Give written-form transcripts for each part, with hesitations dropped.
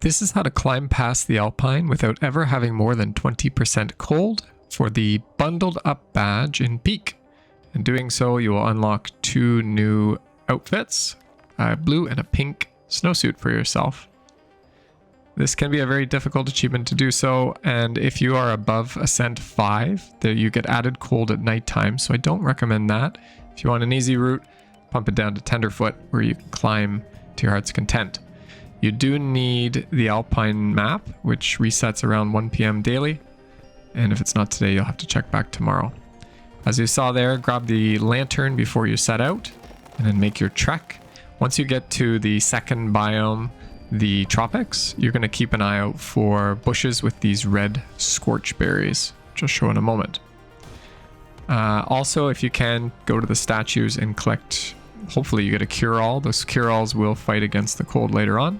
This is how to climb past the Alpine without ever having more than 20% cold for the Bundled Up badge in Peak. In doing so, you will unlock 2 new outfits, a blue and a pink snowsuit for yourself. This can be a very difficult achievement to do so, and if you are above Ascent 5, there you get added cold at nighttime, so I don't recommend that. If you want an easy route, pump it down to Tenderfoot, where you can climb to your heart's content. You do need the Alpine map, which resets around 1 PM daily, and if it's not today, you'll have to check back tomorrow. As you saw there, grab the lantern before you set out, and then make your trek. Once you get to the second biome, the tropics, you're going to keep an eye out for bushes with these red Scorch berries, which I'll show in a moment. Also, if you can, go to the statues and collect, hopefully you get a cure-all. Those cure-alls will fight against the cold later on.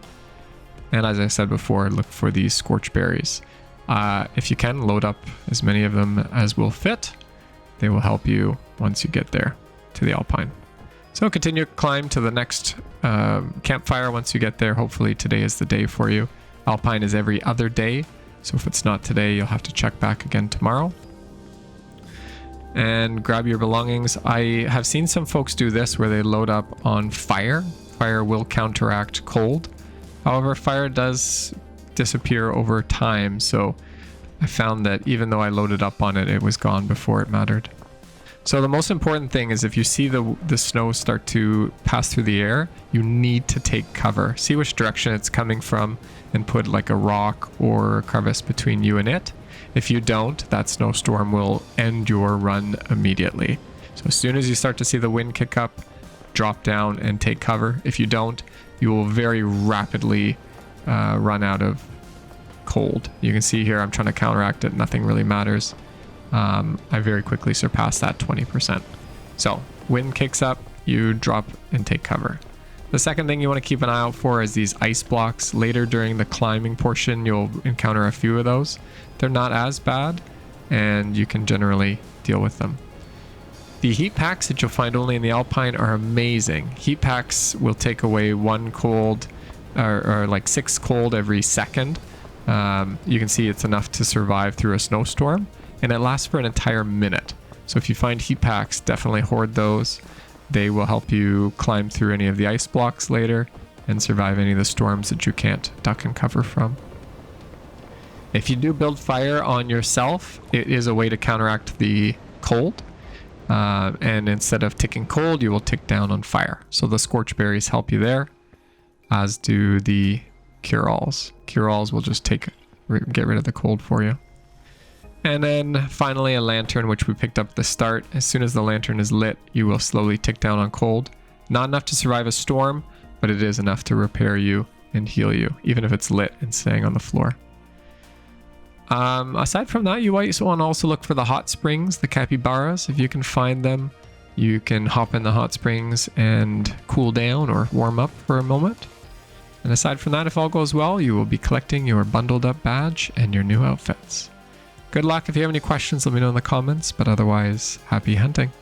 And as I said before, look for these Scorch berries. If you can, load up as many of them as will fit. They will help you once you get there to the Alpine. So continue to climb to the next campfire once you get there. Hopefully today is the day for you. Alpine is every other day, so if it's not today, you'll have to check back again tomorrow. And grab your belongings. I have seen some folks do this where they load up on fire. Fire will counteract cold. However, fire does disappear over time, so I found that even though I loaded up on it, it was gone before it mattered. So the most important thing is if you see the snow start to pass through the air, you need to take cover. See which direction it's coming from and put like a rock or a crevice between you and it. If you don't, that snowstorm will end your run immediately. So as soon as you start to see the wind kick up, drop down and take cover. If you don't, you will very rapidly run out of cold. You can see here I'm trying to counteract it. Nothing really matters. I very quickly surpassed that 20%. So wind kicks up, you drop and take cover. The second thing you want to keep an eye out for is these ice blocks. Later during the climbing portion, you'll encounter a few of those. They're not as bad, and you can generally deal with them. The heat packs that you'll find only in the Alpine are amazing. Heat packs will take away 1 cold, or like 6 cold every second. You can see it's enough to survive through a snowstorm, and it lasts for an entire minute. So if you find heat packs, definitely hoard those. They will help you climb through any of the ice blocks later and survive any of the storms that you can't duck and cover from. If you do build fire on yourself, it is a way to counteract the cold. And instead of ticking cold, you will tick down on fire. So the Scorch berries help you there, as do the cure-alls. Cure-alls will just get rid of the cold for you. And then finally a lantern, which we picked up at the start. As soon as the lantern is lit, you will slowly tick down on cold. Not enough to survive a storm, but it is enough to repair you and heal you, even if it's lit and staying on the floor. Aside from that, you might want to also look for the hot springs, the capybaras. If you can find them, you can hop in the hot springs and cool down or warm up for a moment. And aside from that, if all goes well, you will be collecting your bundled up badge and your new outfits. Good luck. If you have any questions, let me know in the comments, but otherwise, happy hunting.